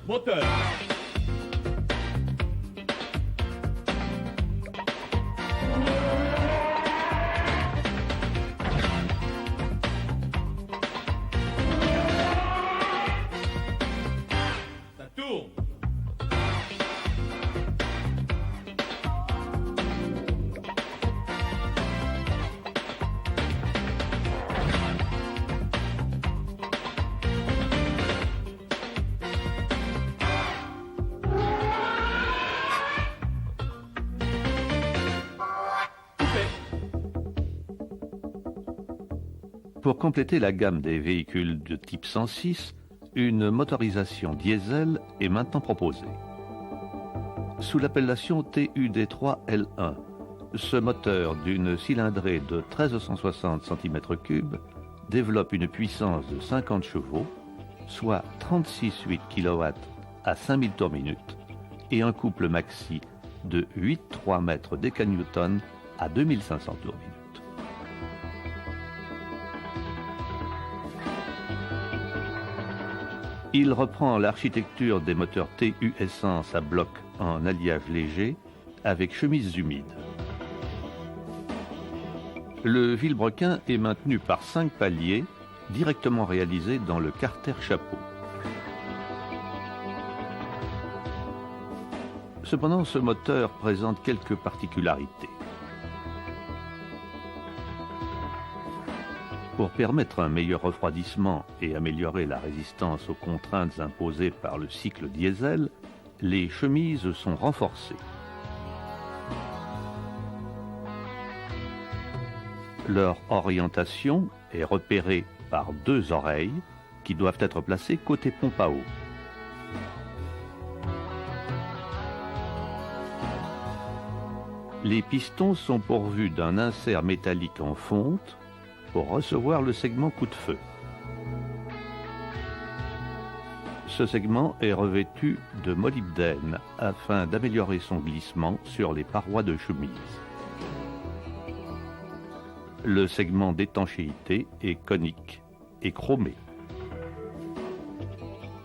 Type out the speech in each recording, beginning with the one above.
Moteur. Ça tourne. Pour compléter la gamme des véhicules de type 106, une motorisation diesel est maintenant proposée. Sous l'appellation TUD3L1, ce moteur d'une cylindrée de 1360 cm3 développe une puissance de 50 chevaux, soit 36,8 kW à 5000 tours minute, et un couple maxi de 8,3 mètres décanewtons à 2500 tours minute. Il reprend l'architecture des moteurs TU Essence à bloc en alliage léger avec chemise humide. Le vilebrequin est maintenu par 5 paliers directement réalisés dans le carter chapeau. Cependant, ce moteur présente quelques particularités. Pour permettre un meilleur refroidissement et améliorer la résistance aux contraintes imposées par le cycle diesel, les chemises sont renforcées. Leur orientation est repérée par 2 oreilles qui doivent être placées côté pompe à eau. Les pistons sont pourvus d'un insert métallique en fonte pour recevoir le segment coup de feu. Ce segment est revêtu de molybdène afin d'améliorer son glissement sur les parois de chemise. Le segment d'étanchéité est conique et chromé.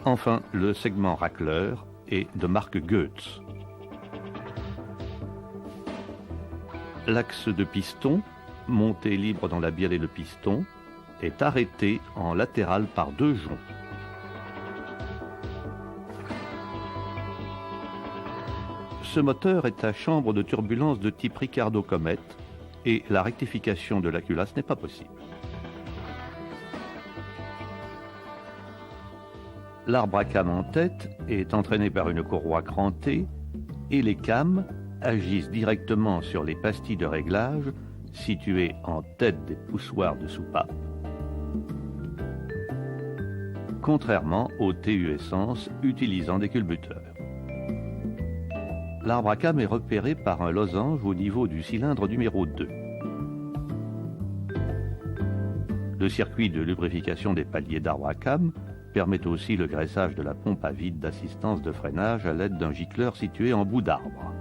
Enfin, le segment racleur est de marque Goetz. L'axe de piston, monté libre dans la bielle et le piston, est arrêté en latéral par 2 joncs. Ce moteur est à chambre de turbulence de type Ricardo Comet et la rectification de la culasse n'est pas possible. L'arbre à cam en tête est entraîné par une courroie crantée et les cames agissent directement sur les pastilles de réglage situées en tête des poussoirs de soupape, contrairement au TU Essence utilisant des culbuteurs. L'arbre à cam est repéré par un losange au niveau du cylindre numéro 2. Le circuit de lubrification des paliers d'arbre à cam permet aussi le graissage de la pompe à vide d'assistance de freinage à l'aide d'un gicleur situé en bout d'arbre.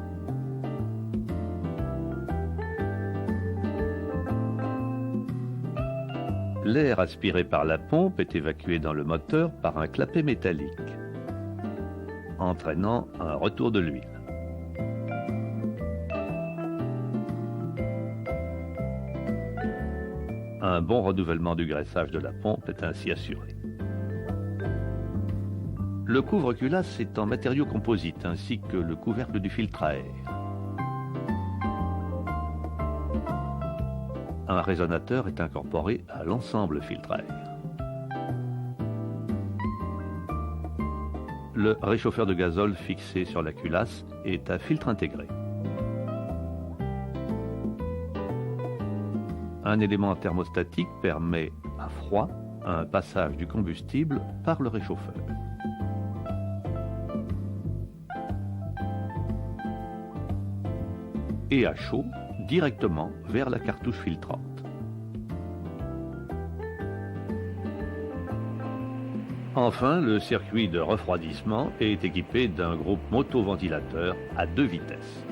L'air aspiré par la pompe est évacué dans le moteur par un clapet métallique, entraînant un retour de l'huile. Un bon renouvellement du graissage de la pompe est ainsi assuré. Le couvre-culasse est en matériaux composites ainsi que le couvercle du filtre à air. Un résonateur est incorporé à l'ensemble filtre à air. Le réchauffeur de gazole fixé sur la culasse est à filtre intégré. Un élément thermostatique permet à froid un passage du combustible par le réchauffeur. Et à chaud directement vers la cartouche filtrante. Enfin, le circuit de refroidissement est équipé d'un groupe motoventilateur à 2 vitesses.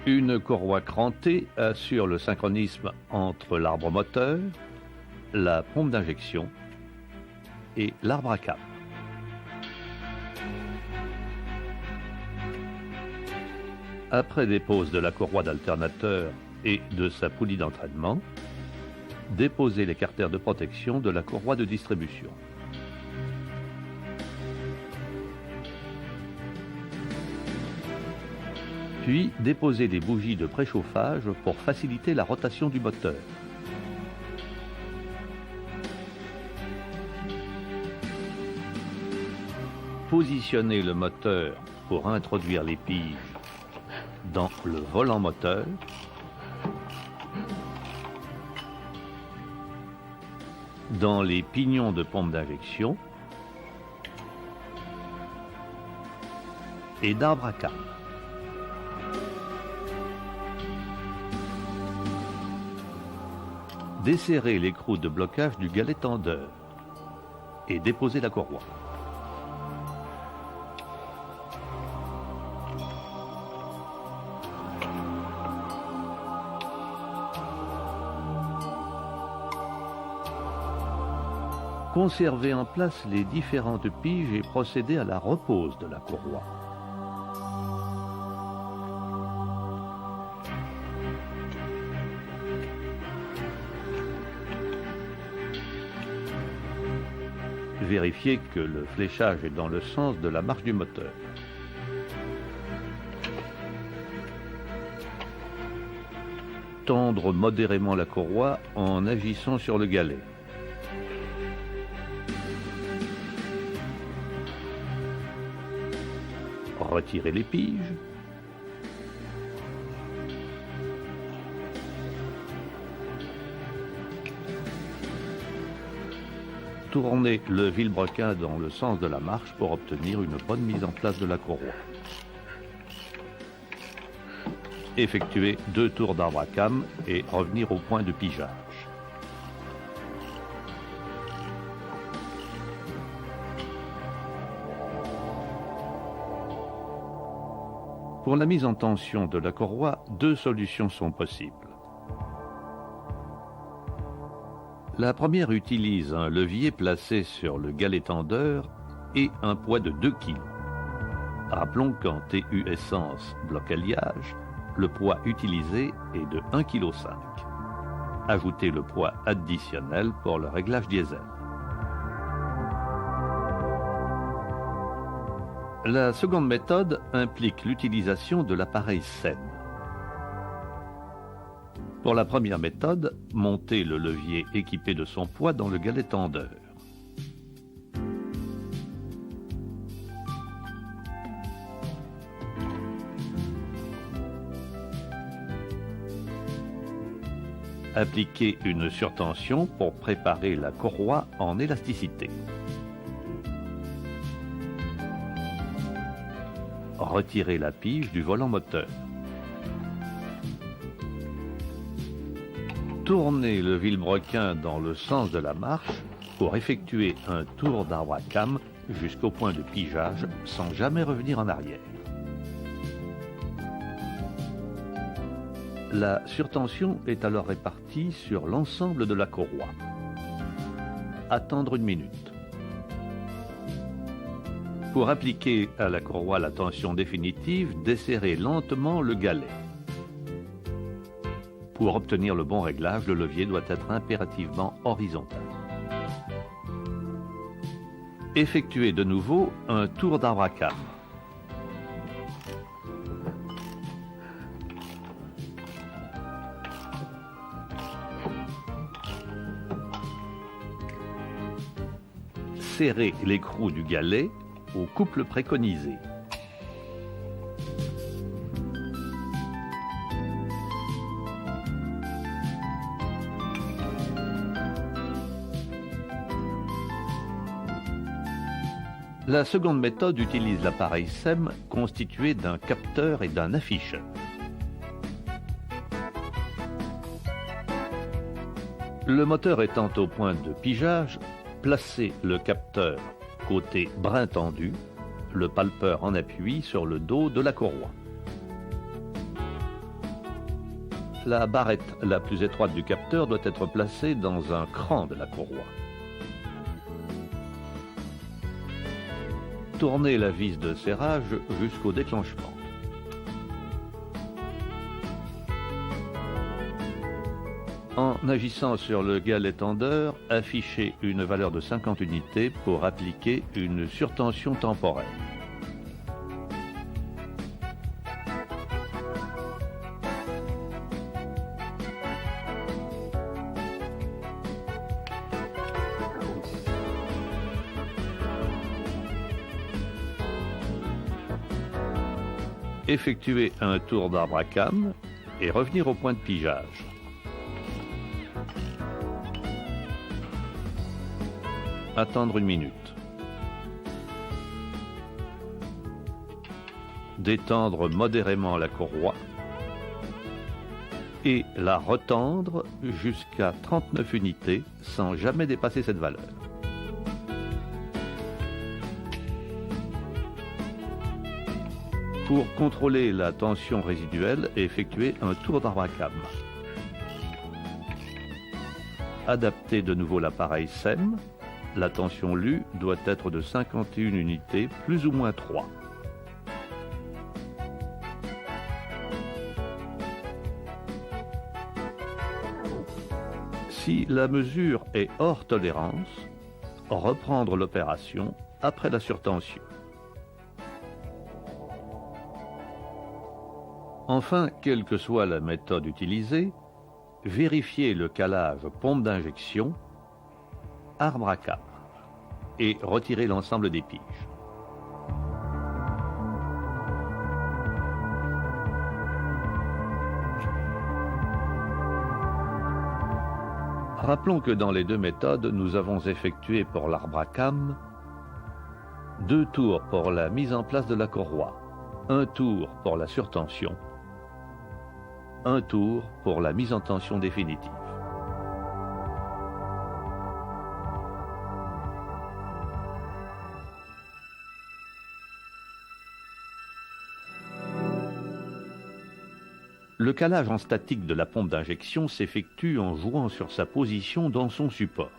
Une courroie crantée assure le synchronisme entre l'arbre moteur, la pompe d'injection et l'arbre à câble. Après dépose de la courroie d'alternateur et de sa poulie d'entraînement, déposez les carters de protection de la courroie de distribution. Puis déposez des bougies de préchauffage pour faciliter la rotation du moteur. Positionnez le moteur pour introduire les piges dans le volant moteur. Dans les pignons de pompe d'injection et d'arbre à câble. Desserrez l'écrou de blocage du galet tendeur et déposez la courroie. Conservez en place les différentes piges et procédez à la repose de la courroie. Vérifiez que le fléchage est dans le sens de la marche du moteur. Tendre modérément la courroie en agissant sur le galet. Retirez les piges. Tournez le vilebrequin dans le sens de la marche pour obtenir une bonne mise en place de la courroie. Effectuez 2 tours d'arbre à cam et revenir au point de pigeage. Pour la mise en tension de la courroie, 2 solutions sont possibles. La première utilise un levier placé sur le galet tendeur et un poids de 2 kg. Rappelons qu'en TU essence bloc alliage, le poids utilisé est de 1,5 kg. Ajoutez le poids additionnel pour le réglage diesel. La seconde méthode implique l'utilisation de l'appareil SEM. Pour la première méthode, montez le levier équipé de son poids dans le galet tendeur. Appliquez une surtension pour préparer la courroie en élasticité. Retirez la pige du volant moteur. Tournez le vilebrequin dans le sens de la marche pour effectuer un tour d'arbre à cam jusqu'au point de pigeage sans jamais revenir en arrière. La surtension est alors répartie sur l'ensemble de la courroie. Attendre 1 minute. Pour appliquer à la courroie la tension définitive, desserrez lentement le galet. Pour obtenir le bon réglage, le levier doit être impérativement horizontal. Effectuez de nouveau un tour d'arbre à cam. Serrez l'écrou du galet au couple préconisé. La seconde méthode utilise l'appareil SEM constitué d'un capteur et d'un afficheur. Le moteur étant au point de pigeage, placez le capteur côté brin tendu, le palpeur en appui sur le dos de la courroie. La barrette la plus étroite du capteur doit être placée dans un cran de la courroie. Tournez la vis de serrage jusqu'au déclenchement. En agissant sur le galet tendeur, affichez une valeur de 50 unités pour appliquer une surtension temporaire. Effectuer un tour d'arbre à cames et revenir au point de pigeage. Attendre 1 minute. Détendre modérément la courroie et la retendre jusqu'à 39 unités sans jamais dépasser cette valeur. Pour contrôler la tension résiduelle, effectuez un tour d'arbre à cames. Adaptez de nouveau l'appareil SEM. La tension lue doit être de 51 unités, plus ou moins 3. Si la mesure est hors tolérance, reprendre l'opération après la surtension. Enfin, quelle que soit la méthode utilisée, vérifiez le calage pompe d'injection, arbre à cames et retirez l'ensemble des piges. Rappelons que dans les deux méthodes, nous avons effectué pour l'arbre à cames 2 tours pour la mise en place de la courroie, 1 tour pour la surtension, 1 tour pour la mise en tension définitive. Le calage en statique de la pompe d'injection s'effectue en jouant sur sa position dans son support.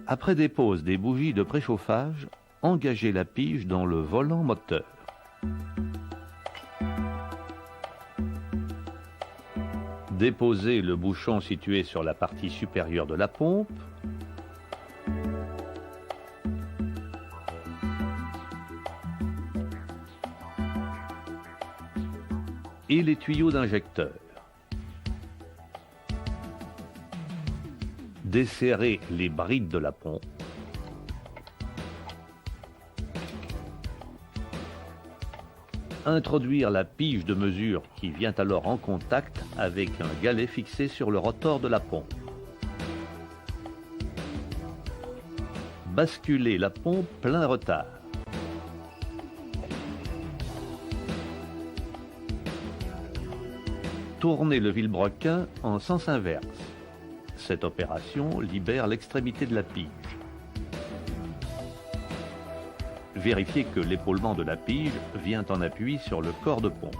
Après dépose des bougies de préchauffage, engagez la pige dans le volant moteur. Déposez le bouchon situé sur la partie supérieure de la pompe. Et les tuyaux d'injecteur. Desserrez les brides de la pompe. Introduire la pige de mesure qui vient alors en contact avec un galet fixé sur le rotor de la pompe. Basculer la pompe plein retard. Tournez le vilebrequin en sens inverse. Cette opération libère l'extrémité de la pige. Vérifiez que l'épaulement de la pige vient en appui sur le corps de pompe.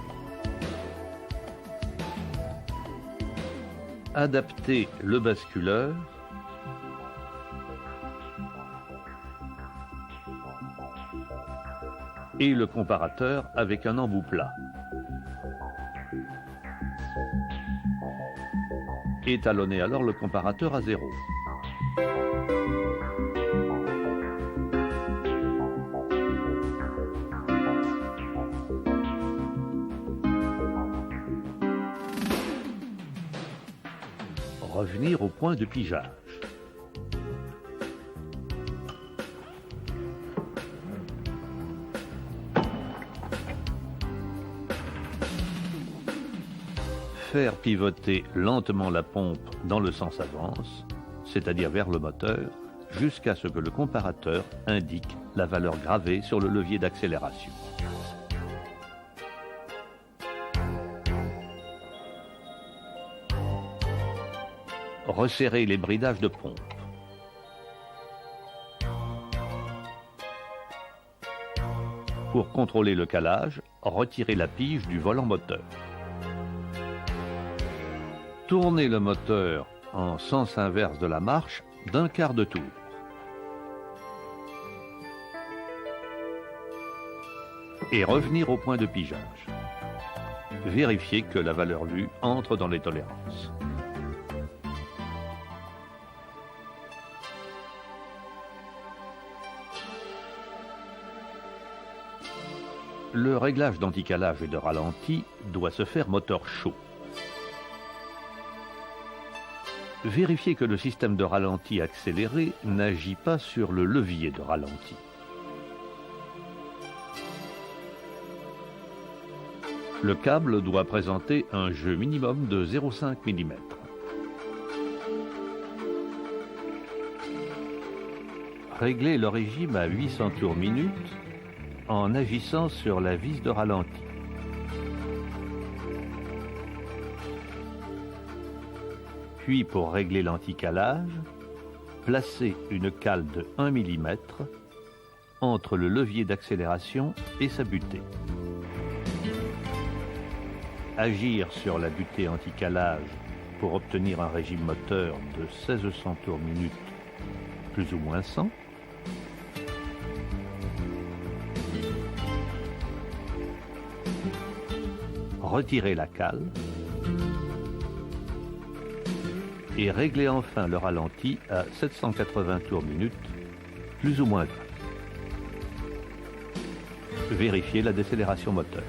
Adaptez le basculeur et le comparateur avec un embout plat. Étalonnez alors le comparateur à 0. Revenir au point de pigeage. Faire pivoter lentement la pompe dans le sens avance, c'est-à-dire vers le moteur, jusqu'à ce que le comparateur indique la valeur gravée sur le levier d'accélération. Resserrez les bridages de pompe. Pour contrôler le calage, retirez la pige du volant moteur. Tournez le moteur en sens inverse de la marche d'un quart de tour. Et revenir au point de pigeage. Vérifiez que la valeur lue entre dans les tolérances. Le réglage d'anticalage et de ralenti doit se faire moteur chaud. Vérifiez que le système de ralenti accéléré n'agit pas sur le levier de ralenti. Le câble doit présenter un jeu minimum de 0,5 mm. Réglez le régime à 800 tours minute en agissant sur la vis de ralenti. Puis pour régler l'anticalage, placez une cale de 1 mm entre le levier d'accélération et sa butée. Agir sur la butée anticalage pour obtenir un régime moteur de 1600 tours minute plus ou moins 100. Retirez la cale et réglez enfin le ralenti à 780 tours minute plus ou moins 20. Vérifiez la décélération moteur.